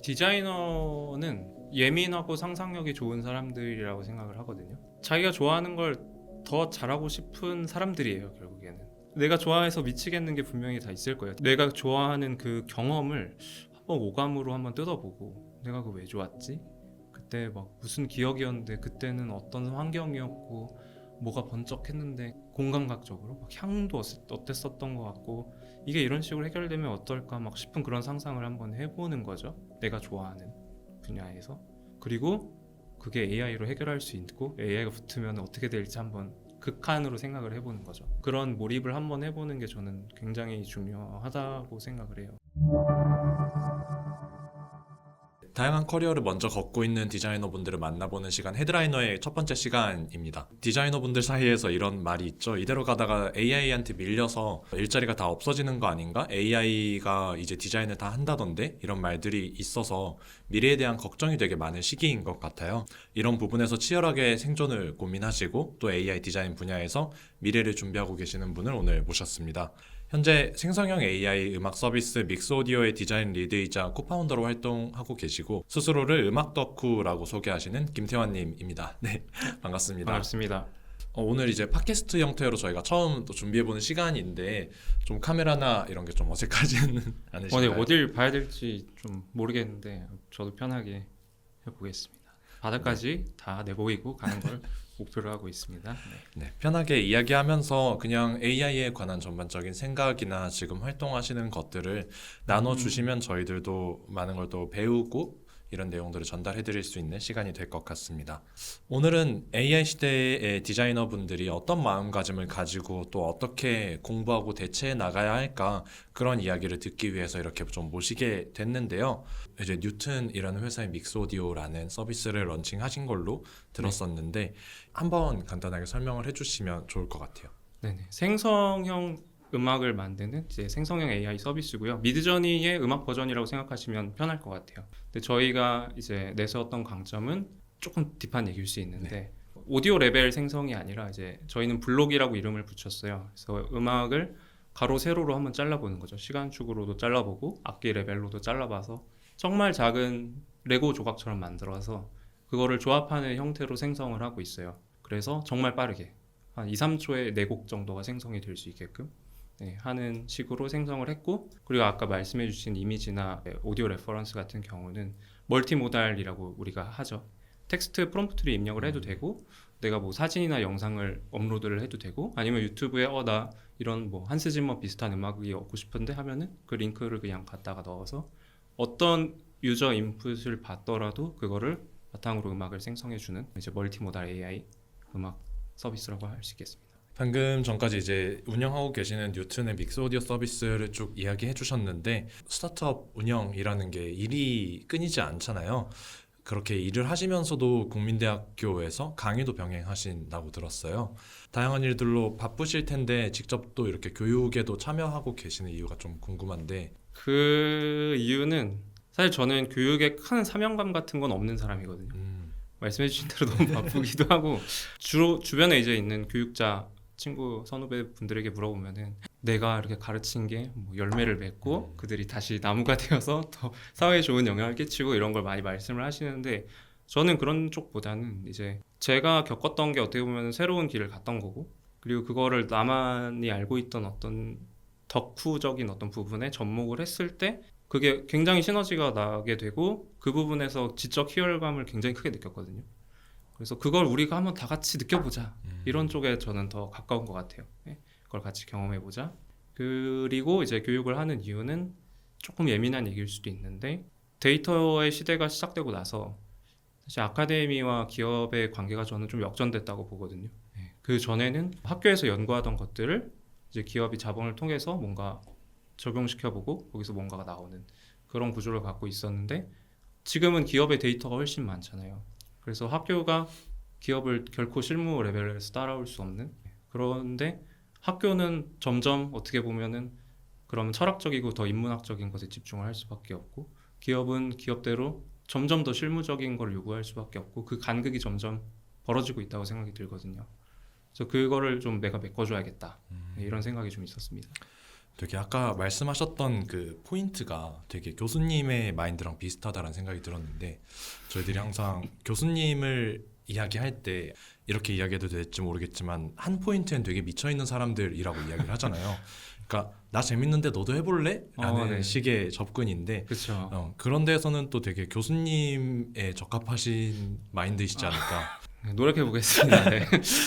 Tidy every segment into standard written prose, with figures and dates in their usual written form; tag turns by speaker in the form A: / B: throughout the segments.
A: 디자이너는 예민하고 상상력이 좋은 사람들이라고 생각을 하거든요. 자기가 좋아하는 걸 더 잘하고 싶은 사람들이에요. 결국에는 내가 좋아해서 미치겠는 게 분명히 다 있을 거예요. 내가 좋아하는 그 경험을 한번 오감으로 한번 뜯어보고, 내가 그거 왜 좋았지? 그때 막 무슨 기억이었는데, 그때는 어떤 환경이었고 뭐가 번쩍했는데, 공감각적으로 막 향도 어땠었던 것 같고, 이게 이런 식으로 해결되면 어떨까 막 싶은 그런 상상을 한번 해보는 거죠. 내가 좋아하는 분야에서. 그리고 그게 AI로 해결할 수 있고, AI가 붙으면 어떻게 될지 한번 극한으로 생각을 해보는 거죠. 그런 몰입을 한번 해보는 게 저는 굉장히 중요하다고 생각을 해요.
B: 다양한 커리어를 먼저 걷고 있는 디자이너분들을 만나보는 시간, 헤드라이너의 첫 번째 시간입니다. 디자이너분들 사이에서 이런 말이 있죠. 이대로 가다가 AI한테 밀려서 일자리가 다 없어지는 거 아닌가? AI가 이제 디자인을 다 한다던데? 이런 말들이 있어서 미래에 대한 걱정이 되게 많은 시기인 것 같아요. 이런 부분에서 치열하게 생존을 고민하시고 또 AI 디자인 분야에서 미래를 준비하고 계시는 분을 오늘 모셨습니다. 현재 생성형 AI 음악 서비스 믹스오디오의 디자인 리드이자 코파운더로 활동하고 계시고 스스로를 음악 덕후라고 소개하시는 김태환님입니다. 네, 반갑습니다.
A: 반갑습니다.
B: 오늘 이제 팟캐스트 형태로 저희가 처음 또 준비해보는 시간인데 좀 카메라나 이런 게 좀 어색하지는
A: 네,
B: 않으신가요?
A: 어딜 봐야 될지 좀 모르겠는데 저도 편하게 해보겠습니다. 바닥까지 다 내보이고 가는 걸 목표로 하고 있습니다.
B: 네, 편하게 이야기하면서 그냥 AI에 관한 전반적인 생각이나 지금 활동하시는 것들을 나눠주시면 저희들도 많은 걸 또 배우고 이런 내용들을 전달해 드릴 수 있는 시간이 될 것 같습니다. 오늘은 AI 시대의 디자이너분들이 어떤 마음가짐을 가지고 또 어떻게 공부하고 대처해 나가야 할까 그런 이야기를 듣기 위해서 이렇게 좀 모시게 됐는데요. 이제 뉴튼이라는 회사의 믹스오디오라는 서비스를 런칭하신 걸로 들었었는데 한번 간단하게 설명을 해주시면 좋을 것 같아요.
A: 네네. 생성형 음악을 만드는 이제 생성형 AI 서비스고요. 미드저니의 음악 버전이라고 생각하시면 편할 것 같아요. 근데 저희가 이제 내세웠던 강점은 조금 딥한 얘기일 수 있는데, 오디오 레벨 생성이 아니라 이제 저희는 블록이라고 이름을 붙였어요. 그래서 음악을 가로 세로로 한번 잘라보는 거죠. 시간축으로도 잘라보고 악기 레벨로도 잘라봐서 정말 작은 레고 조각처럼 만들어서 그거를 조합하는 형태로 생성을 하고 있어요. 그래서 정말 빠르게 한 2, 3초에 4곡 정도가 생성이 될 수 있게끔 하는 식으로 생성을 했고, 그리고 아까 말씀해 주신 이미지나 오디오 레퍼런스 같은 경우는 멀티모달이라고 우리가 하죠. 텍스트 프롬프트를 입력을 해도 되고, 내가 뭐 사진이나 영상을 업로드를 해도 되고, 아니면 유튜브에 나 이런 뭐 한스 짐머 비슷한 음악이 얻고 싶은데 하면은 그 링크를 그냥 갖다가 넣어서 어떤 유저 인풋을 받더라도 그거를 바탕으로 음악을 생성해주는 이제 멀티모달 AI 음악 서비스라고 할 수 있겠습니다.
B: 방금 전까지 이제 운영하고 계시는 뉴튼의 믹스오디오 서비스를 쭉 이야기해 주셨는데 스타트업 운영이라는 게 일이 끊이지 않잖아요. 그렇게 일을 하시면서도 국민대학교에서 강의도 병행하신다고 들었어요. 다양한 일들로 바쁘실 텐데 직접 또 이렇게 교육에도 참여하고 계시는 이유가 좀 궁금한데.
A: 그 이유는 사실 저는 교육에 큰 사명감 같은 건 없는 사람이거든요. 말씀해 주신 대로 너무 바쁘기도 하고, 주로 주변에 이제 있는 교육자 친구 선후배 분들에게 물어보면은 내가 이렇게 가르친 게 뭐 열매를 맺고 그들이 다시 나무가 되어서 더 사회에 좋은 영향을 끼치고 이런 걸 많이 말씀을 하시는데, 저는 그런 쪽보다는 이제 제가 겪었던 게 어떻게 보면 새로운 길을 갔던 거고, 그리고 그거를 나만이 알고 있던 어떤 덕후적인 어떤 부분에 접목을 했을 때 그게 굉장히 시너지가 나게 되고, 그 부분에서 지적 희열감을 굉장히 크게 느꼈거든요. 그래서 그걸 우리가 한번 다 같이 느껴보자, 이런 쪽에 저는 더 가까운 것 같아요. 그걸 같이 경험해보자. 그리고 이제 교육을 하는 이유는 조금 예민한 얘기일 수도 있는데, 데이터의 시대가 시작되고 나서 사실 아카데미와 기업의 관계가 저는 좀 역전됐다고 보거든요. 그 전에는 학교에서 연구하던 것들을 이제 기업이 자본을 통해서 뭔가 적용시켜보고 거기서 뭔가가 나오는 그런 구조를 갖고 있었는데, 지금은 기업의 데이터가 훨씬 많잖아요. 그래서 학교가 기업을 결코 실무 레벨에서 따라올 수 없는, 그런데 학교는 점점 어떻게 보면은 그럼 철학적이고 더 인문학적인 것에 집중을 할 수밖에 없고, 기업은 기업대로 점점 더 실무적인 걸 요구할 수밖에 없고, 그 간극이 점점 벌어지고 있다고 생각이 들거든요. 그래서 그거를 좀 내가 메꿔줘야겠다, 이런 생각이 좀 있었습니다.
B: 되게 아까 말씀하셨던 그 포인트가 되게 교수님의 마인드랑 비슷하다는 생각이 들었는데 저희들이 항상 교수님을 이야기할 때 이렇게 이야기해도 될지 모르겠지만 한 포인트엔 되게 미쳐있는 사람들이라고 이야기를 하잖아요. 그러니까 나 재밌는데 너도 해볼래? 라는
A: 네.
B: 식의 접근인데
A: 그렇죠.
B: 그런 데에서는 또 되게 교수님에 적합하신 마인드이시지 않을까.
A: 노력해 보겠습니다. 네.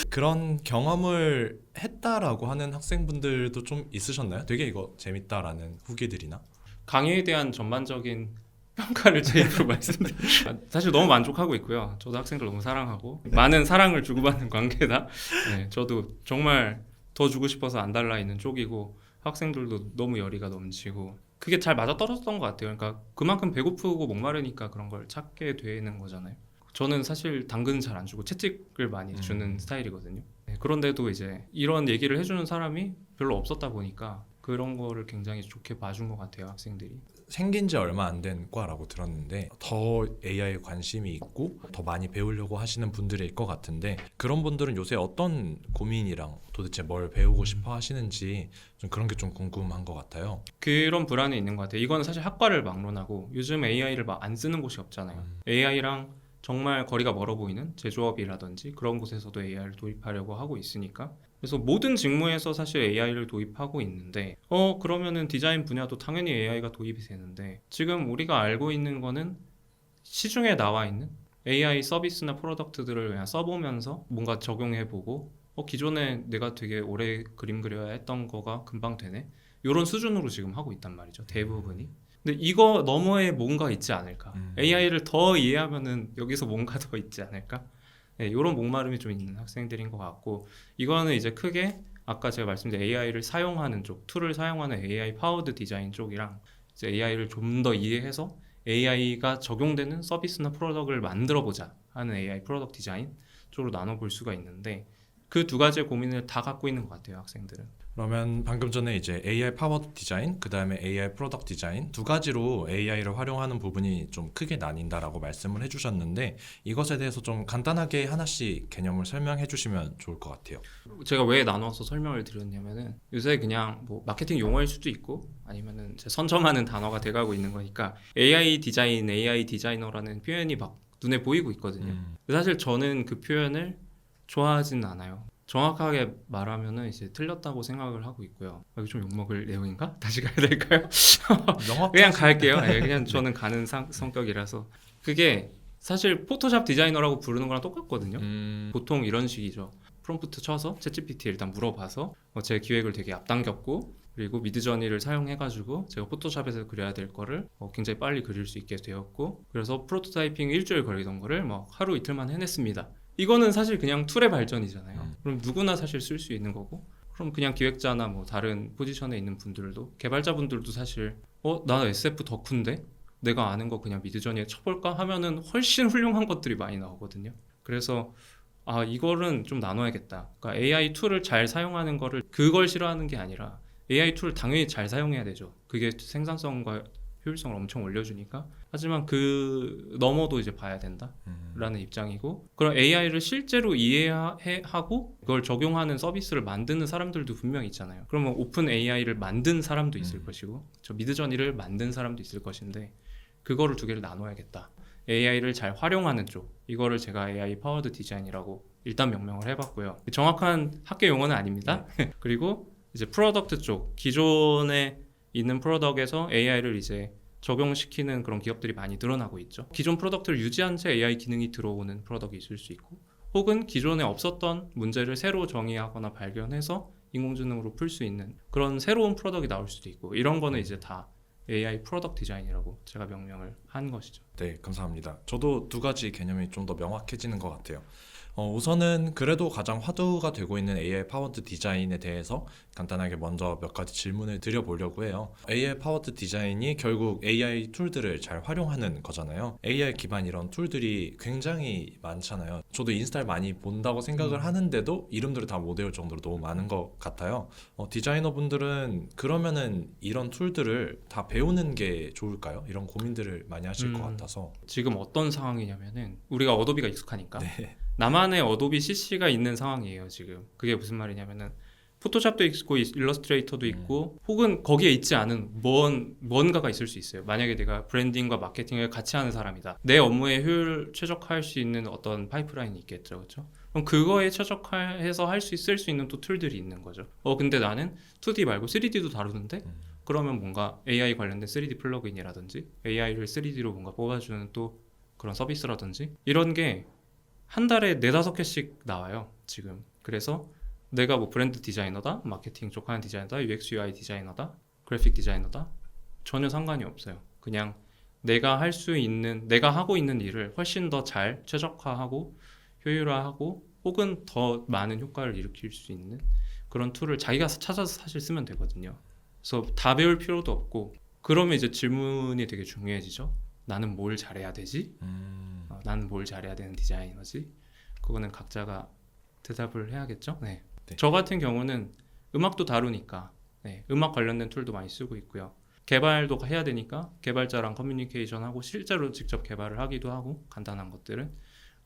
B: 그런 경험을 했다라고 하는 학생분들도 좀 있으셨나요? 되게 이거 재밌다라는 후기들이나?
A: 강의에 대한 전반적인 평가를 제 입으로 말씀드리면 사실 너무 만족하고 있고요. 저도 학생들 너무 사랑하고 많은 사랑을 주고받는 관계다. 네, 저도 정말 더 주고 싶어서 안 달라 있는 쪽이고 학생들도 너무 열의가 넘치고 그게 잘 맞아떨어졌던 것 같아요. 그러니까 그만큼 배고프고 목마르니까 그런 걸 찾게 되는 거잖아요. 저는 사실 당근은 잘 안 주고 채찍을 많이 주는 스타일이거든요. 네, 그런데도 이제 이런 얘기를 해주는 사람이 별로 없었다 보니까 그런 거를 굉장히 좋게 봐준 것 같아요, 학생들이.
B: 생긴 지 얼마 안 된 과라고 들었는데 더 AI에 관심이 있고 더 많이 배우려고 하시는 분들일 것 같은데 그런 분들은 요새 어떤 고민이랑 도대체 뭘 배우고 싶어 하시는지 좀 그런 게 좀 궁금한 것 같아요.
A: 그런 불안이 있는 것 같아요. 이거는 사실 학과를 막론하고 요즘 AI를 막 안 쓰는 곳이 없잖아요. AI랑 정말 거리가 멀어 보이는 제조업이라든지 그런 곳에서도 AI를 도입하려고 하고 있으니까 그래서 모든 직무에서 사실 AI를 도입하고 있는데 그러면은 디자인 분야도 당연히 AI가 도입이 되는데 지금 우리가 알고 있는 거는 시중에 나와 있는 AI 서비스나 프로덕트들을 그냥 써보면서 뭔가 적용해보고 기존에 내가 되게 오래 그림 그려야 했던 거가 금방 되네 이런 수준으로 지금 하고 있단 말이죠, 대부분이. 근데 이거 너머에 뭔가 있지 않을까? AI를 더 이해하면은 여기서 뭔가 더 있지 않을까? 네, 이런 목마름이 좀 있는 학생들인 것 같고 이거는 이제 크게 아까 제가 말씀드린 AI를 사용하는 쪽, 툴을 사용하는 AI 파워드 디자인 쪽이랑 이제 AI를 좀 더 이해해서 AI가 적용되는 서비스나 프로덕트를 만들어 보자 하는 AI 프로덕트 디자인 쪽으로 나눠볼 수가 있는데 그 두 가지의 고민을 다 갖고 있는 것 같아요, 학생들은.
B: 그러면 방금 전에 이제 AI 파워 디자인, 그 다음에 AI 프로덕트 디자인 두 가지로 AI를 활용하는 부분이 좀 크게 나뉜다라고 말씀을 해주셨는데 이것에 대해서 좀 간단하게 하나씩 개념을 설명해 주시면 좋을 것 같아요.
A: 제가 왜 나눠서 설명을 드렸냐면은 요새 그냥 뭐 마케팅 용어일 수도 있고 아니면은 제 선점하는 단어가 돼가고 있는 거니까 AI 디자인, AI 디자이너라는 표현이 막 눈에 보이고 있거든요. 사실 저는 그 표현을 좋아하진 않아요. 정확하게 말하면은 이제 틀렸다고 생각을 하고 있고요. 여기 좀 욕먹을 내용인가? 다시 가야 될까요? 그냥 갈게요. 네, 그냥 저는 가는 성격이라서 그게 사실 포토샵 디자이너라고 부르는 거랑 똑같거든요. 보통 이런 식이죠. 프롬프트 쳐서 챗GPT에 일단 물어봐서 제 기획을 되게 앞당겼고 그리고 미드저니를 사용해가지고 제가 포토샵에서 그려야 될 거를 굉장히 빨리 그릴 수 있게 되었고 그래서 프로토타이핑 일주일 걸리던 거를 뭐 하루 이틀만 해냈습니다. 이거는 사실 그냥 툴의 발전이잖아요. 그럼 누구나 사실 쓸 수 있는 거고 그럼 그냥 기획자나 뭐 다른 포지션에 있는 분들도 개발자분들도 사실 나 SF 덕후인데 내가 아는 거 그냥 미드저니에 쳐볼까 하면은 훨씬 훌륭한 것들이 많이 나오거든요. 그래서 이거는 좀 나눠야겠다. 그러니까 AI 툴을 잘 사용하는 거를 그걸 싫어하는 게 아니라 AI 툴을 당연히 잘 사용해야 되죠. 그게 생산성과 효율성을 엄청 올려주니까. 하지만 그 너머도 이제 봐야 된다라는 입장이고 그럼 AI를 실제로 이해하고 그걸 적용하는 서비스를 만드는 사람들도 분명히 있잖아요. 그러면 오픈 AI를 만든 사람도 있을 것이고 저 미드저니를 만든 사람도 있을 것인데 그거를 두 개를 나눠야겠다. AI를 잘 활용하는 쪽 이거를 제가 AI 파워드 디자인이라고 일단 명명을 해봤고요. 정확한 학계 용어는 아닙니다. 그리고 이제 프로덕트 쪽 기존에 있는 프로덕트에서 AI를 이제 적용시키는 그런 기업들이 많이 늘어나고 있죠. 기존 프로덕트를 유지한 채 AI 기능이 들어오는 프로덕트가 있을 수 있고 혹은 기존에 없었던 문제를 새로 정의하거나 발견해서 인공지능으로 풀 수 있는 그런 새로운 프로덕트가 나올 수도 있고 이런 거는 이제 다 AI 프로덕트 디자인이라고 제가 명명을 한 것이죠.
B: 네, 감사합니다. 저도 두 가지 개념이 좀 더 명확해지는 것 같아요. 우선은 그래도 가장 화두가 되고 있는 AI 파워드 디자인에 대해서 간단하게 먼저 몇 가지 질문을 드려보려고 해요. AI 파워드 디자인이 결국 AI 툴들을 잘 활용하는 거잖아요. AI 기반 이런 툴들이 굉장히 많잖아요. 저도 인스타를 많이 본다고 생각을 하는데도 이름들을 다 못 외울 정도로 너무 많은 것 같아요. 디자이너분들은 그러면은 이런 툴들을 다 배우는 게 좋을까요? 이런 고민들을 많이 하실 것 같아서.
A: 지금 어떤 상황이냐면은 우리가 어도비가 익숙하니까
B: 네.
A: 나만의 어도비 CC가 있는 상황이에요. 지금 그게 무슨 말이냐면은 포토샵도 있고 일러스트레이터도 있고 혹은 거기에 있지 않은 뭔가가 있을 수 있어요. 만약에 내가 브랜딩과 마케팅을 같이 하는 사람이다. 내 업무에 효율 최적화할 수 있는 어떤 파이프라인이 있겠죠. 그렇죠? 그럼 그거에 최적화해서 할 수 쓸 수 있는 또 툴들이 있는 거죠. 근데 나는 2D 말고 3D도 다루는데 그러면 뭔가 AI 관련된 3D 플러그인이라든지 AI를 3D로 뭔가 뽑아주는 또 그런 서비스라든지 이런 게 한 달에 4-5개씩 나와요. 지금. 그래서 내가 뭐 브랜드 디자이너다, 마케팅 쪽 하는 디자이너다, UX UI 디자이너다, 그래픽 디자이너다 전혀 상관이 없어요. 그냥 내가 하고 있는 일을 훨씬 더 잘 최적화하고 효율화하고 혹은 더 많은 효과를 일으킬 수 있는 그런 툴을 자기가 찾아서 사실 쓰면 되거든요. 그래서 다 배울 필요도 없고 그러면 이제 질문이 되게 중요해지죠. 나는 뭘 잘해야 되지? 나는 뭘 잘해야 되는 디자이너지? 그거는 각자가 대답을 해야겠죠. 네.
B: 네.
A: 저 같은 경우는 음악도 다루니까 음악 관련된 툴도 많이 쓰고 있고요. 개발도 해야 되니까 개발자랑 커뮤니케이션하고 실제로 직접 개발을 하기도 하고 간단한 것들은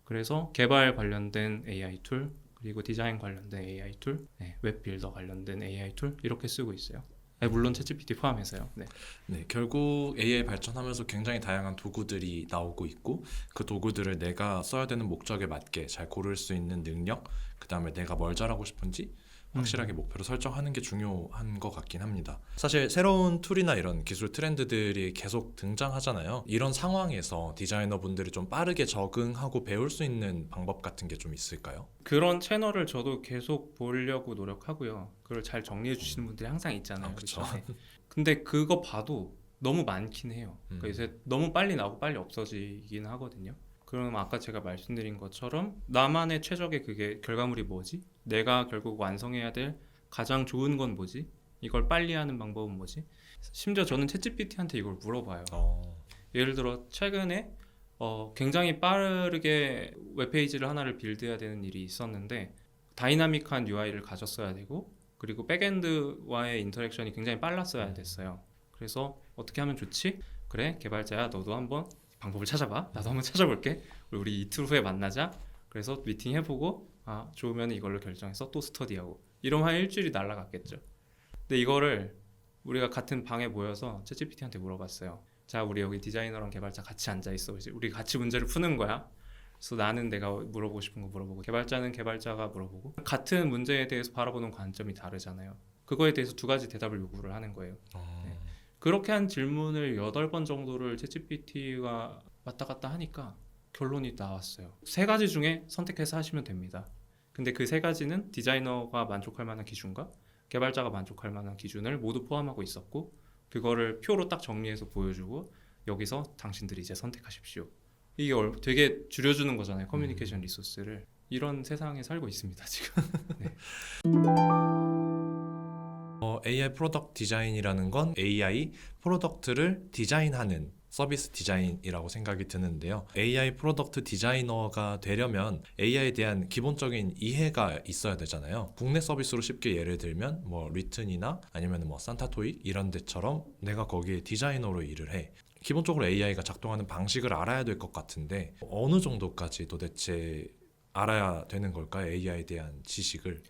A: 그래서 개발 관련된 AI 툴 그리고 디자인 관련된 AI 툴, 웹 빌더 관련된 AI 툴 이렇게 쓰고 있어요. 물론 챗GPT 포함해서요. 네.
B: 네, 결국 AI 발전하면서 굉장히 다양한 도구들이 나오고 있고 그 도구들을 내가 써야 되는 목적에 맞게 잘 고를 수 있는 능력, 그 다음에 내가 뭘 잘하고 싶은지 확실하게 목표를 설정하는 게 중요한 것 같긴 합니다. 사실 새로운 툴이나 이런 기술 트렌드들이 계속 등장하잖아요. 이런 상황에서 디자이너분들이 좀 빠르게 적응하고 배울 수 있는 방법 같은 게 좀 있을까요?
A: 그런 채널을 저도 계속 보려고 노력하고요. 그걸 잘 정리해 주시는 분들이 항상 있잖아요.
B: 그렇죠.
A: 그렇죠? 근데 그거 봐도 너무 많긴 해요. 그러니까 요새 너무 빨리 나오고 빨리 없어지긴 하거든요. 그럼 아까 제가 말씀드린 것처럼 나만의 최적의 그게 결과물이 뭐지? 내가 결국 완성해야 될 가장 좋은 건 뭐지? 이걸 빨리 하는 방법은 뭐지? 심지어 저는 챗GPT한테 이걸 물어봐요. 예를 들어 최근에 굉장히 빠르게 웹페이지를 하나를 빌드해야 되는 일이 있었는데 다이나믹한 UI를 가졌어야 되고 그리고 백엔드와의 인터랙션이 굉장히 빨랐어야 됐어요. 그래서 어떻게 하면 좋지? 그래 개발자야 너도 한번 방법을 찾아봐. 나도 한번 찾아볼게. 우리 이틀 후에 만나자. 그래서 미팅 해보고 좋으면 이걸로 결정해서 또 스터디하고 이러면 한 일주일이 날아갔겠죠. 근데 이거를 우리가 같은 방에 모여서 챗GPT한테 물어봤어요. 자 우리 여기 디자이너랑 개발자 같이 앉아있어. 이제 우리 같이 문제를 푸는 거야. 그래서 나는 내가 물어보고 싶은 거 물어보고 개발자는 개발자가 물어보고 같은 문제에 대해서 바라보는 관점이 다르잖아요. 그거에 대해서 2가지 대답을 요구를 하는 거예요. 네. 그렇게 한 질문을 8번 정도를 챗GPT가 왔다 갔다 하니까 결론이 나왔어요. 3가지 중에 선택해서 하시면 됩니다. 근데 그 3가지는 디자이너가 만족할 만한 기준과 개발자가 만족할 만한 기준을 모두 포함하고 있었고 그거를 표로 딱 정리해서 보여주고 여기서 당신들이 이제 선택하십시오. 이게 되게 줄여주는 거잖아요. 커뮤니케이션 리소스를. 이런 세상에 살고 있습니다 지금. 네.
B: AI 프로덕트 디자인이라는 건 AI 프로덕트를 디자인하는 서비스 디자인이라고 생각이 드는데요. AI 프로덕트 디자이너가 되려면 AI에 대한 기본적인 이해가 있어야 되잖아요. 국내 서비스로 쉽게 예를 들면 뭐 리튼이나 아니면 뭐 산타토익 이런 데처럼 내가 거기에 디자이너로 일을 해. 기본적으로 AI가 작동하는 방식을 알아야 될 것 같은데 어느 정도까지 도대체 알아야 되는 걸까요? AI에 대한 지식을.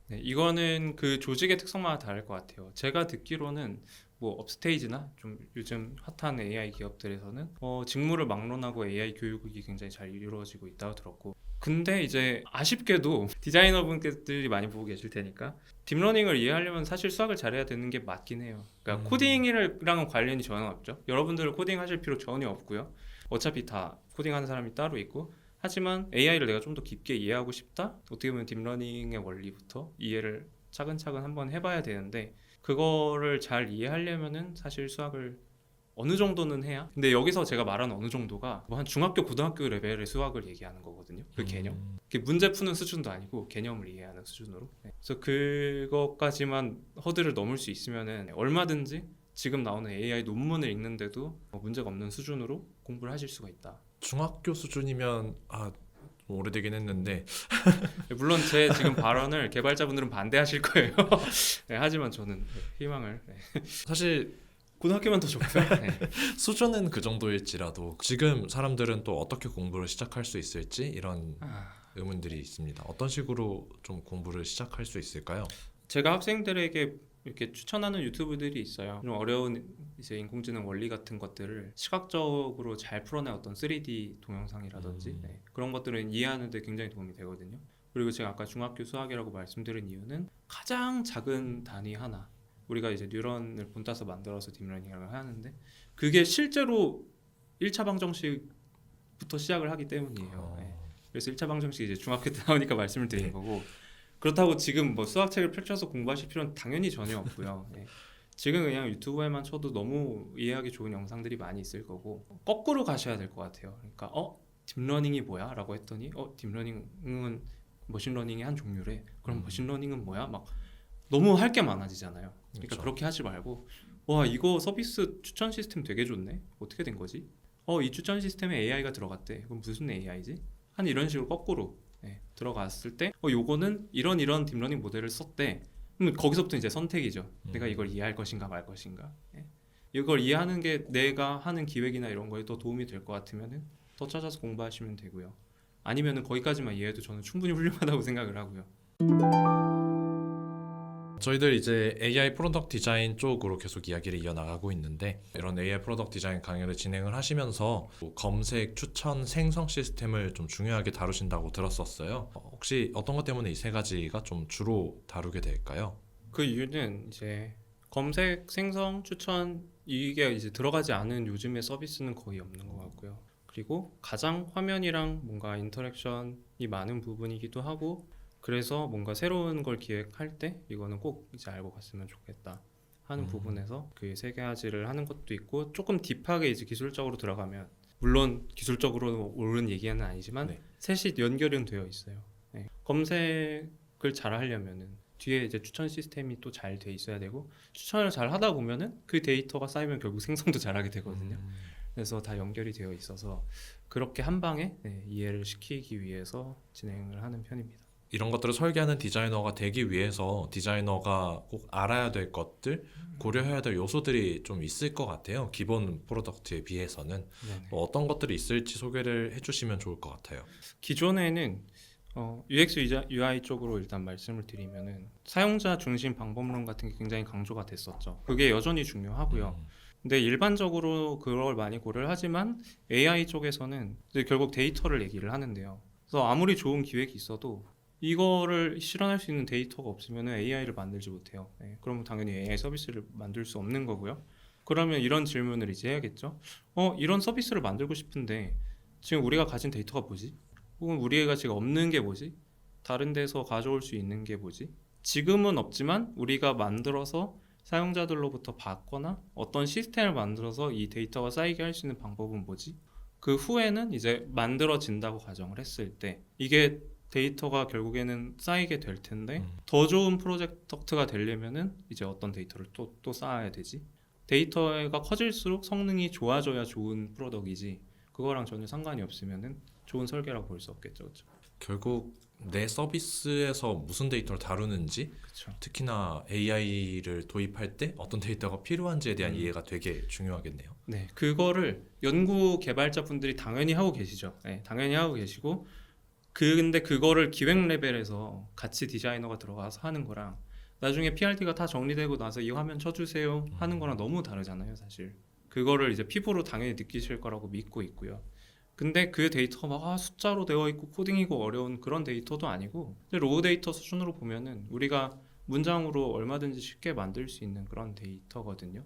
A: 네, 이거는 그 조직의 특성마다 다를 것 같아요. 제가 듣기로는 뭐 업스테이지나 좀 요즘 핫한 AI 기업들에서는 직무를 막론하고 AI 교육이 굉장히 잘 이루어지고 있다고 들었고 근데 이제 아쉽게도 디자이너분들이 많이 보고 계실 테니까 딥러닝을 이해하려면 사실 수학을 잘해야 되는 게 맞긴 해요. 그러니까 코딩이랑은 관련이 전혀 없죠. 여러분들은 코딩 하실 필요 전혀 없고요. 어차피 다 코딩하는 사람이 따로 있고 하지만 AI를 내가 좀 더 깊게 이해하고 싶다? 어떻게 보면 딥러닝의 원리부터 이해를 차근차근 한번 해봐야 되는데 그거를 잘 이해하려면은 사실 수학을 어느 정도는 해야 근데 여기서 제가 말하는 어느 정도가 뭐 한 중학교 고등학교 레벨의 수학을 얘기하는 거거든요. 그 개념 문제 푸는 수준도 아니고 개념을 이해하는 수준으로. 그래서 그것까지만 허들을 넘을 수 있으면은 얼마든지 지금 나오는 AI 논문을 읽는데도 문제가 없는 수준으로 공부를 하실 수가 있다.
B: 중학교 수준이면 좀 오래되긴 했는데
A: 물론 제 지금 발언을 개발자분들은 반대하실 거예요. 네, 하지만 저는 희망을
B: 사실
A: 고등학교만 더 좋고요. 네.
B: 수준은 그 정도일지라도 지금 사람들은 또 어떻게 공부를 시작할 수 있을지 이런 의문들이 있습니다. 어떤 식으로 좀 공부를 시작할 수 있을까요?
A: 제가 학생들에게 이렇게 추천하는 유튜브들이 있어요. 좀 어려운 이제 인공지능 원리 같은 것들을 시각적으로 잘 풀어낸 어떤 3D 동영상이라든지 네, 그런 것들은 이해하는 데 굉장히 도움이 되거든요. 그리고 제가 아까 중학교 수학이라고 말씀드린 이유는 가장 작은 단위 하나, 우리가 이제 뉴런을 본따서 만들어서 딥러닝을 하는데 그게 실제로 1차 방정식부터 시작을 하기 때문이에요. 네. 그래서 1차 방정식 이제 중학교 때 나오니까 말씀을 드린 거고, 그렇다고 지금 뭐 수학책을 펼쳐서 공부하실 필요는 당연히 전혀 없고요. 예. 지금 그냥 유튜브에만 쳐도 너무 이해하기 좋은 영상들이 많이 있을 거고, 거꾸로 가셔야 될 것 같아요. 그러니까 딥러닝이 뭐야? 라고 했더니 딥러닝은 머신러닝의 한 종류래. 그럼 머신러닝은 뭐야? 막 너무 할 게 많아지잖아요. 그러니까
B: 그렇죠.
A: 그렇게 하지 말고, 와 이거 서비스 추천 시스템 되게 좋네. 어떻게 된 거지? 이 추천 시스템에 AI가 들어갔대. 그럼 무슨 AI지? 한 이런 식으로 거꾸로 들어갔을 때 요거는 이런 딥러닝 모델을 썼대. 그럼 거기서부터 이제 선택이죠. 내가 이걸 이해할 것인가 말 것인가. 이걸 이해하는 게 내가 하는 기획이나 이런 거에 더 도움이 될 것 같으면은 더 찾아서 공부하시면 되고요. 아니면은 거기까지만 이해해도 저는 충분히 훌륭하다고 생각을 하고요.
B: 저희들 이제 AI 프로덕트 디자인 쪽으로 계속 이야기를 이어나가고 있는데, 이런 AI 프로덕트 디자인 강의를 진행을 하시면서 검색, 추천, 생성 시스템을 좀 중요하게 다루신다고 들었었어요. 혹시 어떤 것 때문에 이 세 가지가 좀 주로 다루게 될까요?
A: 그 이유는 이제 검색, 생성, 추천 이게 이제 들어가지 않은 요즘의 서비스는 거의 없는 것 같고요. 그리고 가장 화면이랑 뭔가 인터랙션이 많은 부분이기도 하고, 그래서 뭔가 새로운 걸 기획할 때 이거는 꼭 이제 알고 갔으면 좋겠다 하는 부분에서 그 세 가지를 하는 것도 있고, 조금 딥하게 이제 기술적으로 들어가면, 물론 기술적으로 옳은 얘기는 아니지만
B: 네.
A: 셋이 연결은 되어 있어요. 네. 검색을 잘 하려면은 뒤에 이제 추천 시스템이 또 잘 돼 있어야 되고, 추천을 잘 하다 보면은 그 데이터가 쌓이면 결국 생성도 잘하게 되거든요. 그래서 다 연결이 되어 있어서 그렇게 한 방에 이해를 시키기 위해서 진행을 하는 편입니다.
B: 이런 것들을 설계하는 디자이너가 되기 위해서 디자이너가 꼭 알아야 될 것들, 고려해야 될 요소들이 좀 있을 것 같아요. 기본 프로덕트에 비해서는.
A: 네네.
B: 어떤 것들이 있을지 소개를 해주시면 좋을 것 같아요.
A: 기존에는 UX UI 쪽으로 일단 말씀을 드리면은 사용자 중심 방법론 같은 게 굉장히 강조가 됐었죠. 그게 여전히 중요하고요. 근데 일반적으로 그걸 많이 고려를 하지만 AI 쪽에서는 이제 결국 데이터를 얘기를 하는데요. 그래서 아무리 좋은 기획이 있어도 이거를 실현할 수 있는 데이터가 없으면 AI를 만들지 못해요. 그러면 당연히 AI 서비스를 만들 수 없는 거고요. 그러면 이런 질문을 이제 해야겠죠. 이런 서비스를 만들고 싶은데 지금 우리가 가진 데이터가 뭐지? 혹은 우리가 지금 없는 게 뭐지? 다른 데서 가져올 수 있는 게 뭐지? 지금은 없지만 우리가 만들어서 사용자들로부터 받거나 어떤 시스템을 만들어서 이 데이터가 쌓이게 할 수 있는 방법은 뭐지? 그 후에는 이제 만들어진다고 가정을 했을 때 이게 데이터가 결국에는 쌓이게 될 텐데 더 좋은 프로젝트가 되려면은 이제 어떤 데이터를 또 쌓아야 되지? 데이터가 커질수록 성능이 좋아져야 좋은 프로덕이지, 그거랑 전혀 상관이 없으면은 좋은 설계라고 볼 수 없겠죠. 그렇죠?
B: 결국 내 서비스에서 무슨 데이터를 다루는지,
A: 그렇죠.
B: 특히나 AI를 도입할 때 어떤 데이터가 필요한지에 대한 이해가 되게 중요하겠네요.
A: 네, 그거를 연구 개발자분들이 당연히 하고 계시죠. 당연히 하고 계시고, 근데 그거를 기획 레벨에서 같이 디자이너가 들어가서 하는 거랑 나중에 PRD가 다 정리되고 나서 이 화면 쳐주세요 하는 거랑 너무 다르잖아요, 사실. 그거를 이제 피부로 당연히 느끼실 거라고 믿고 있고요. 근데 그 데이터가 막 숫자로 되어 있고 코딩이고 어려운 그런 데이터도 아니고, 로우 데이터 수준으로 보면은 우리가 문장으로 얼마든지 쉽게 만들 수 있는 그런 데이터거든요.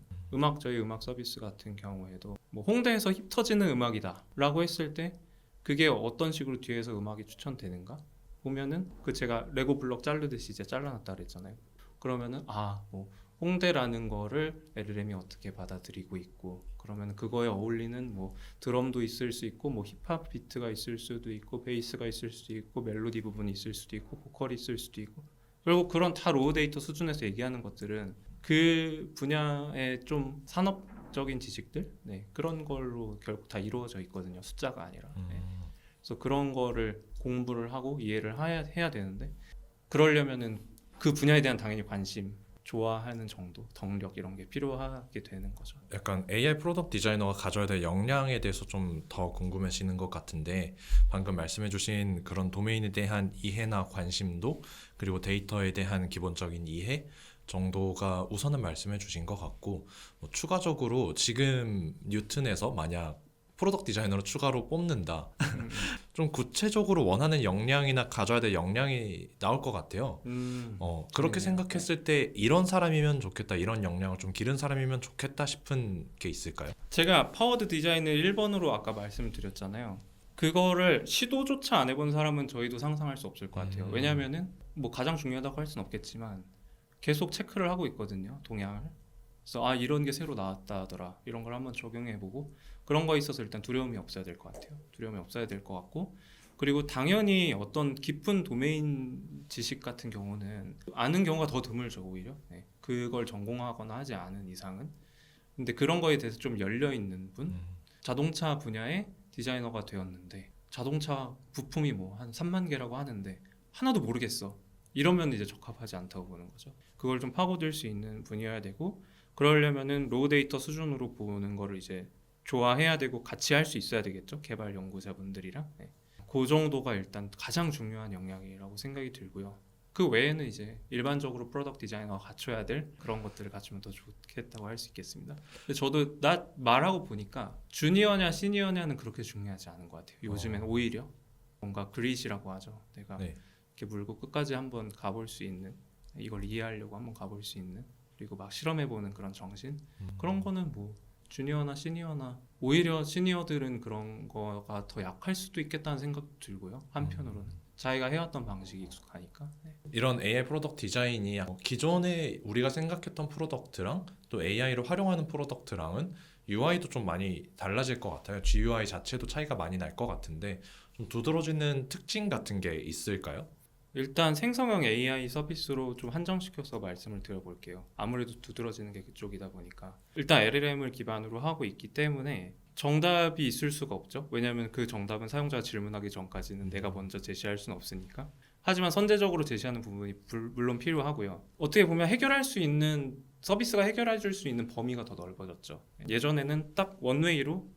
A: 저희 음악 서비스 같은 경우에도 뭐 홍대에서 힙 터지는 음악이다 라고 했을 때 그게 어떤 식으로 뒤에서 음악이 추천되는가 보면은, 그 제가 레고 블럭 자르듯이 이제 잘라놨다 그랬잖아요. 그러면은 뭐 홍대라는 거를 LLM이 어떻게 받아들이고 있고, 그러면 그거에 어울리는 뭐 드럼도 있을 수 있고, 뭐 힙합 비트가 있을 수도 있고, 베이스가 있을 수도 있고, 멜로디 부분이 있을 수도 있고, 보컬이 있을 수도 있고, 결국 그런 다 로우 데이터 수준에서 얘기하는 것들은 그 분야의 좀 산업적인 지식들, 그런 걸로 결국 다 이루어져 있거든요. 숫자가 아니라. 그래서 그런 거를 공부를 하고 이해를 해야 되는데, 그러려면은 그 분야에 대한 당연히 관심, 좋아하는 정도, 덕력 이런 게 필요하게 되는 거죠.
B: 약간 AI 프로덕트 디자이너가 가져야 될 역량에 대해서 좀 더 궁금해지는 것 같은데 방금 말씀해주신 그런 도메인에 대한 이해나 관심도 그리고 데이터에 대한 기본적인 이해 정도가 우선은 말씀해주신 것 같고 뭐 추가적으로 지금 뉴튼에서 만약 프로덕트 디자이너로 추가로 뽑는다 좀 구체적으로 원하는 역량이나 가져야 될 역량이 나올 것 같아요. 그렇게
A: 재밌네요.
B: 생각했을 때 이런 사람이면 좋겠다, 이런 역량을 좀 기른 사람이면 좋겠다 싶은 게 있을까요?
A: 제가 파워드 디자인을 1번으로 아까 말씀을 드렸잖아요. 그거를 시도조차 안 해본 사람은 저희도 상상할 수 없을 것 같아요. 왜냐하면은 뭐 가장 중요하다고 할 수는 없겠지만 계속 체크를 하고 있거든요, 동향을. 그래서 아 이런 게 새로 나왔다 하더라, 이런 걸 한번 적용해보고 그런 거에 있어서 일단 두려움이 없어야 될 것 같아요. 두려움이 없어야 될 것 같고, 그리고 당연히 어떤 깊은 도메인 지식 같은 경우는 아는 경우가 더 드물죠, 오히려. 네. 그걸 전공하거나 하지 않은 이상은. 근데 그런 거에 대해서 좀 열려 있는 분, 자동차 분야의 디자이너가 되었는데 자동차 부품이 뭐 한 3만 개라고 하는데 하나도 모르겠어, 이러면 이제 적합하지 않다고 보는 거죠. 그걸 좀 파고들 수 있는 분이어야 되고, 그러려면은 로우 데이터 수준으로 보는 거를 이제 좋아해야 되고 같이 할 수 있어야 되겠죠, 개발 연구자분들이랑. 네. 그 정도가 일단 가장 중요한 역량이라고 생각이 들고요. 그 외에는 이제 일반적으로 프로덕트 디자이너가 갖춰야 될 그런 것들을 갖추면 더 좋겠다고 할 수 있겠습니다. 근데 저도 말하고 보니까 주니어냐 시니어냐는 그렇게 중요하지 않은 것 같아요. 요즘엔 오히려 뭔가 그릿이라고 하죠. 내가
B: 네.
A: 이렇게 물고 끝까지 한번 가볼 수 있는, 이걸 이해하려고 한번 가볼 수 있는, 그리고 막 실험해보는 그런 정신, 그런 거는 뭐 주니어나 시니어나, 오히려 시니어들은 그런 거가 더 약할 수도 있겠다는 생각도 들고요. 한편으로는 자기가 해왔던 방식이 익숙하니까. 네.
B: 이런 AI 프로덕트 디자인이 기존에 우리가 생각했던 프로덕트랑 또 AI를 활용하는 프로덕트랑은 UI도 좀 많이 달라질 것 같아요. GUI 자체도 차이가 많이 날 것 같은데 좀 두드러지는 특징 같은 게 있을까요?
A: 일단 생성형 AI 서비스로 좀 한정시켜서 말씀을 드려볼게요. 아무래도 두드러지는 게 그쪽이다 보니까. 일단 LLM을 기반으로 하고 있기 때문에 정답이 있을 수가 없죠. 왜냐하면 그 정답은 사용자가 질문하기 전까지는 내가 먼저 제시할 수는 없으니까. 하지만 선제적으로 제시하는 부분이 물론 필요하고요. 어떻게 보면 해결할 수 있는, 서비스가 해결해 줄 수 있는 범위가 더 넓어졌죠. 예전에는 딱 원웨이로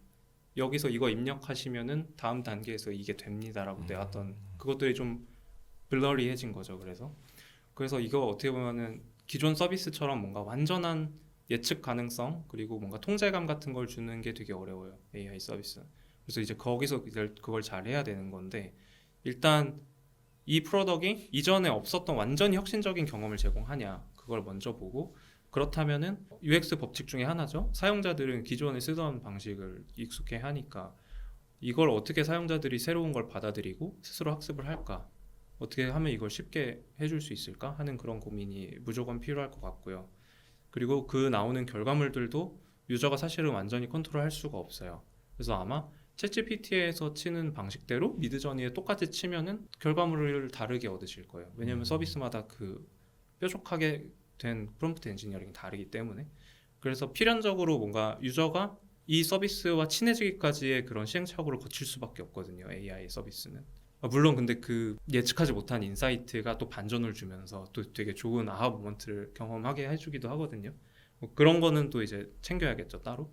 A: 여기서 이거 입력하시면은 다음 단계에서 이게 됩니다라고 내왔던 그것들이 좀 블러리해진 거죠. 그래서 이거 어떻게 보면은 기존 서비스처럼 뭔가 완전한 예측 가능성 그리고 뭔가 통제감 같은 걸 주는 게 되게 어려워요, AI 서비스는. 그래서 이제 거기서 그걸 잘 해야 되는 건데, 일단 이 프로덕이 이전에 없었던 완전히 혁신적인 경험을 제공하냐, 그걸 먼저 보고, 그렇다면은 UX 법칙 중에 하나죠. 사용자들은 기존에 쓰던 방식을 익숙해 하니까 이걸 어떻게 사용자들이 새로운 걸 받아들이고 스스로 학습을 할까, 어떻게 하면 이걸 쉽게 해줄 수 있을까 하는 그런 고민이 무조건 필요할 것 같고요. 그리고 그 나오는 결과물들도 유저가 사실은 완전히 컨트롤할 수가 없어요. 그래서 아마 챗GPT에서 치는 방식대로 미드저니에 똑같이 치면은 결과물을 다르게 얻으실 거예요. 왜냐하면 서비스마다 그 뾰족하게 된 프롬프트 엔지니어링이 다르기 때문에. 그래서 필연적으로 뭔가 유저가 이 서비스와 친해지기까지의 그런 시행착오를 거칠 수밖에 없거든요, AI 서비스는. 물론 근데 그 예측하지 못한 인사이트가 또 반전을 주면서 또 되게 좋은 아하 모먼트를 경험하게 해주기도 하거든요. 뭐 그런 거는 또 이제 챙겨야겠죠, 따로.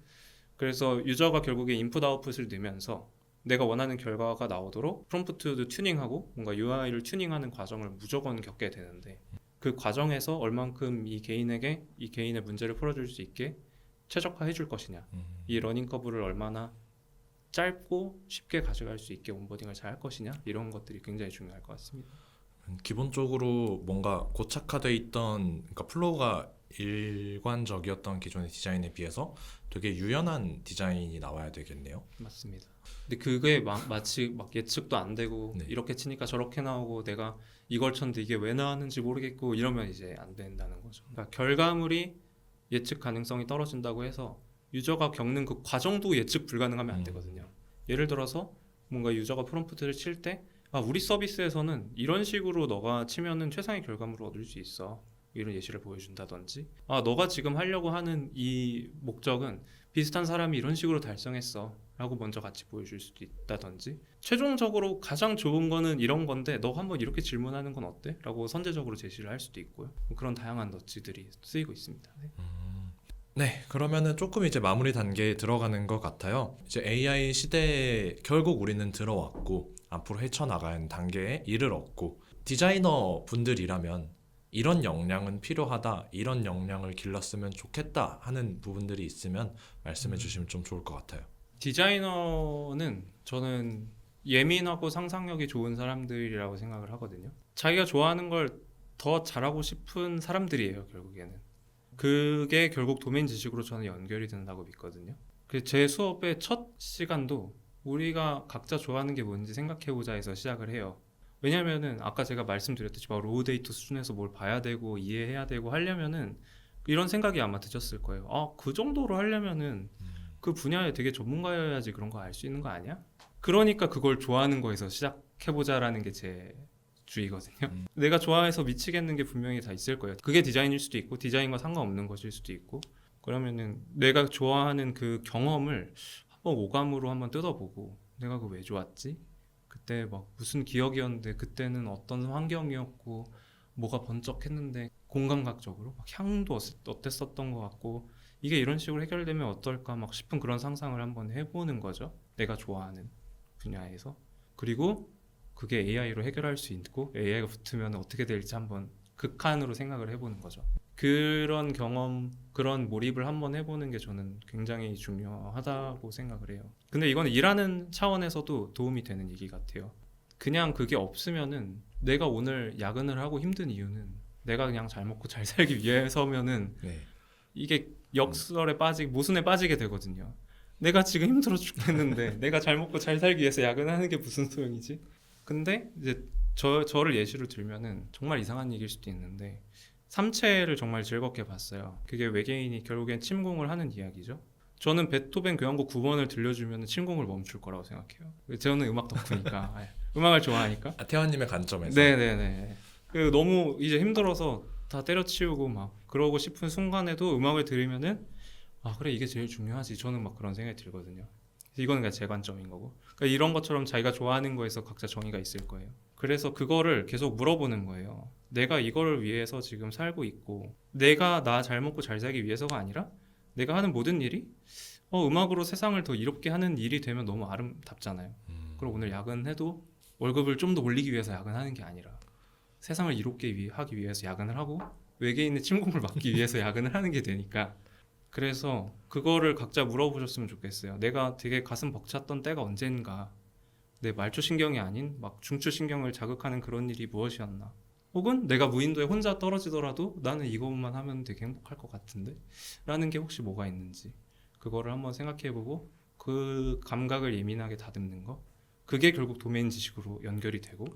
A: 그래서 유저가 결국에 인풋 아웃풋을 넣으면서 내가 원하는 결과가 나오도록 프롬프트도 튜닝하고 뭔가 UI를 튜닝하는 과정을 무조건 겪게 되는데, 그 과정에서 얼만큼 이 개인에게 이 개인의 문제를 풀어줄 수 있게 최적화해 줄 것이냐, 이 러닝 커브를 얼마나 짧고 쉽게 가져갈 수 있게 온보딩을 잘 할 것이냐, 이런 것들이 굉장히 중요할 것 같습니다.
B: 기본적으로 뭔가 고착화돼 있던, 그러니까 플로우가 일관적이었던 기존의 디자인에 비해서 되게 유연한 디자인이 나와야 되겠네요.
A: 맞습니다. 근데 그게 마치 막 예측도 안 되고
B: 네.
A: 이렇게 치니까 저렇게 나오고 내가 이걸 쳤는데 이게 왜 나왔는지 모르겠고 이러면 이제 안 된다는 거죠. 그러니까 결과물이 예측 가능성이 떨어진다고 해서 유저가 겪는 그 과정도 예측 불가능하면 안 되거든요. 예를 들어서 뭔가 유저가 프롬프트를 칠 때 우리 서비스에서는 이런 식으로 너가 치면은 최상의 결과물을 얻을 수 있어, 이런 예시를 보여준다든지, 너가 지금 하려고 하는 이 목적은 비슷한 사람이 이런 식으로 달성했어, 라고 먼저 같이 보여줄 수도 있다든지 최종적으로 가장 좋은 거는 이런 건데 너 한번 이렇게 질문하는 건 어때? 라고 선제적으로 제시를 할 수도 있고요. 그런 다양한 너츠들이 쓰이고 있습니다. 네.
B: 네, 그러면은 조금 이제 마무리 단계에 들어가는 것 같아요. 이제 AI 시대에 결국 우리는 들어왔고 앞으로 헤쳐나가는 단계에 이르렀고 디자이너 분들이라면 이런 역량은 필요하다, 이런 역량을 길렀으면 좋겠다 하는 부분들이 있으면 말씀해 주시면 좀 좋을 것 같아요.
A: 디자이너는 저는 예민하고 상상력이 좋은 사람들이라고 생각을 하거든요. 자기가 좋아하는 걸 더 잘하고 싶은 사람들이에요, 결국에는. 그게 결국 도메인 지식으로 저는 연결이 된다고 믿거든요. 그래서 제 수업의 첫 시간도 우리가 각자 좋아하는 게 뭔지 생각해보자 해서 시작을 해요. 왜냐면은 아까 제가 말씀드렸듯이 로우 데이터 수준에서 뭘 봐야 되고 이해해야 되고 하려면은 이런 생각이 아마 드셨을 거예요. 아, 그 정도로 하려면은 그 분야에 되게 전문가여야지 그런 거 알 수 있는 거 아니야? 그러니까 그걸 좋아하는 거에서 시작해보자라는 게 제 주의거든요. 내가 좋아해서 미치겠는 게 분명히 다 있을 거예요. 그게 디자인일 수도 있고 디자인과 상관없는 것일 수도 있고 그러면은 내가 좋아하는 그 경험을 한번 오감으로 한번 뜯어보고 내가 그거 왜 좋았지? 그때 막 무슨 기억이었는데 그때는 어떤 환경이었고 뭐가 번쩍했는데 공감각적으로 막 향도 어땠었던 것 같고 이게 이런 식으로 해결되면 어떨까 막 싶은 그런 상상을 한번 해보는 거죠. 내가 좋아하는 분야에서. 그리고 그게 AI로 해결할 수 있고 AI가 붙으면 어떻게 될지 한번 극한으로 생각을 해보는 거죠. 그런 경험, 그런 몰입을 한번 해보는 게 저는 굉장히 중요하다고 생각을 해요. 근데 이거는 일하는 차원에서도 도움이 되는 얘기 같아요. 그냥 그게 없으면은 내가 오늘 야근을 하고 힘든 이유는 내가 그냥 잘 먹고 잘 살기 위해서면은
B: 네.
A: 이게 역설에 빠지게 모순에 빠지게 되거든요. 내가 지금 힘들어 죽겠는데 내가 잘 먹고 잘 살기 위해서 야근하는 게 무슨 소용이지? 근데 이제 저를 예시로 들면은 정말 이상한 얘기일 수도 있는데 삼체를 정말 즐겁게 봤어요. 그게 외계인이 결국엔 침공을 하는 이야기죠. 저는 베토벤 교향곡 9번을 들려주면 침공을 멈출 거라고 생각해요. 저는 음악 덕후니까 음악을 좋아하니까.
B: 태환님의 관점에서.
A: 네네네. 너무 이제 힘들어서 다 때려치우고 막 그러고 싶은 순간에도 음악을 들으면은 아 그래 이게 제일 중요하지. 저는 막 그런 생각이 들거든요. 이거는 그냥 제 관점인 거고. 그러니까 이런 것처럼 자기가 좋아하는 거에서 각자 정의가 있을 거예요. 그래서 그거를 계속 물어보는 거예요. 내가 이거를 위해서 지금 살고 있고 내가 나 잘 먹고 잘 살기 위해서가 아니라 내가 하는 모든 일이 음악으로 세상을 더 이롭게 하는 일이 되면 너무 아름답잖아요. 그럼 오늘 야근해도 월급을 좀 더 올리기 위해서 야근하는 게 아니라 세상을 이롭게 하기 위해서 야근을 하고 외계인의 침공을 막기 위해서 야근을 하는 게 되니까 그래서 그거를 각자 물어보셨으면 좋겠어요. 내가 되게 가슴 벅찼던 때가 언젠가 내 말초신경이 아닌 막 중추신경을 자극하는 그런 일이 무엇이었나 혹은 내가 무인도에 혼자 떨어지더라도 나는 이것만 하면 되게 행복할 것 같은데 라는 게 혹시 뭐가 있는지 그거를 한번 생각해보고 그 감각을 예민하게 다듬는 거 그게 결국 도메인 지식으로 연결이 되고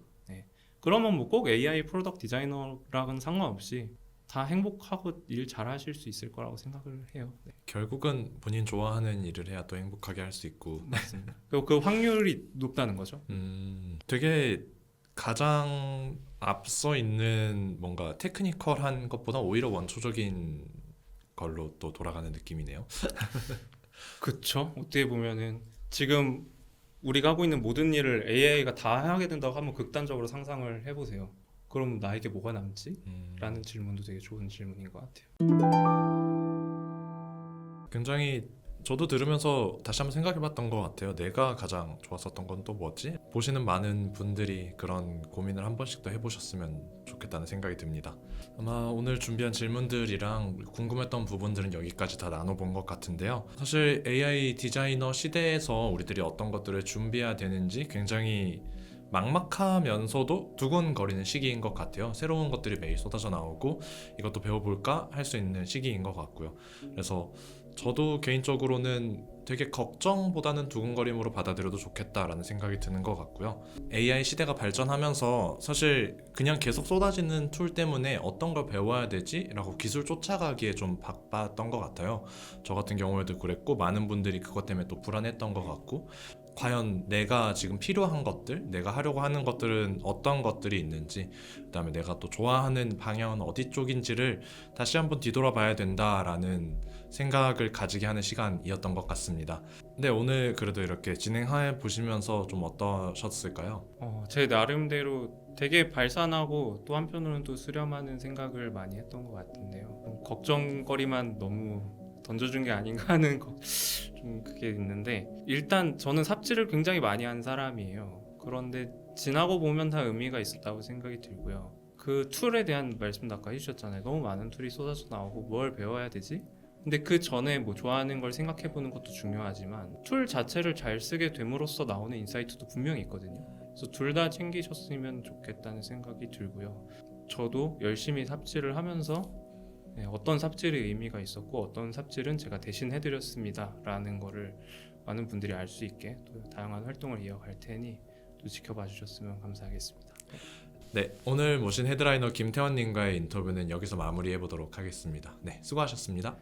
A: 그러면 뭐 꼭 AI 프로덕트 디자이너랑은 상관없이 다 행복하고 일 잘하실 수 있을 거라고 생각을 해요. 네.
B: 결국은 본인 좋아하는 일을 해야 또 행복하게 할 수 있고.
A: 맞습니다. 그리고 그 확률이 높다는 거죠.
B: 되게 가장 앞서 있는 뭔가 테크니컬한 것보다 오히려 원초적인 걸로 또 돌아가는 느낌이네요.
A: 그쵸. 어떻게 보면은 지금 우리가 하고 있는 모든 일을 AI가 다 하게 된다고 한번 극단적으로 상상을 해보세요. 그럼 나에게 뭐가 남지? 라는 질문도 되게 좋은 질문인 것 같아요.
B: 굉장히 저도 들으면서 다시 한번 생각해봤던 것 같아요. 내가 가장 좋았었던 건 또 뭐지? 보시는 많은 분들이 그런 고민을 한 번씩 더 해보셨으면 좋겠다는 생각이 듭니다. 아마 오늘 준비한 질문들이랑 궁금했던 부분들은 여기까지 다 나눠본 것 같은데요. 사실 AI 디자이너 시대에서 우리들이 어떤 것들을 준비해야 되는지 굉장히 막막하면서도 두근거리는 시기인 것 같아요. 새로운 것들이 매일 쏟아져 나오고 이것도 배워볼까 할 수 있는 시기인 것 같고요. 그래서 저도 개인적으로는 되게 걱정보다는 두근거림으로 받아들여도 좋겠다라는 생각이 드는 것 같고요. AI 시대가 발전하면서 사실 그냥 계속 쏟아지는 툴 때문에 어떤 걸 배워야 되지? 라고 기술 쫓아가기에 좀 바빴던 것 같아요. 저 같은 경우에도 그랬고 많은 분들이 그것 때문에 또 불안했던 것 같고 과연 내가 지금 필요한 것들, 내가 하려고 하는 것들은 어떤 것들이 있는지, 그다음에 내가 또 좋아하는 방향은 어디 쪽인지를 다시 한번 뒤돌아봐야 된다라는 생각을 가지게 하는 시간이었던 것 같습니다. 근데 오늘 그래도 이렇게 진행해 보시면서 좀 어떠셨을까요?
A: 제 나름대로 되게 발산하고 또 한편으로는 또 수렴하는 생각을 많이 했던 것 같은데요. 좀 걱정거리만 너무 던져준 게 아닌가 하는 좀 그게 있는데, 일단 저는 삽질을 굉장히 많이 한 사람이에요. 그런데 지나고 보면 다 의미가 있었다고 생각이 들고요. 그 툴에 대한 말씀도 아까 해주셨잖아요. 너무 많은 툴이 쏟아져 나오고 뭘 배워야 되지? 근데 그 전에 뭐 좋아하는 걸 생각해 보는 것도 중요하지만 툴 자체를 잘 쓰게 됨으로써 나오는 인사이트도 분명히 있거든요. 그래서 둘 다 챙기셨으면 좋겠다는 생각이 들고요. 저도 열심히 삽질을 하면서 어떤 삽질의 의미가 있었고 어떤 삽질은 제가 대신 해드렸습니다 라는 거를 많은 분들이 알 수 있게 또 다양한 활동을 이어갈 테니 또 지켜봐 주셨으면 감사하겠습니다.
B: 네, 오늘 모신 헤드라이너 김태원님과의 인터뷰는 여기서 마무리해 보도록 하겠습니다. 네, 수고하셨습니다.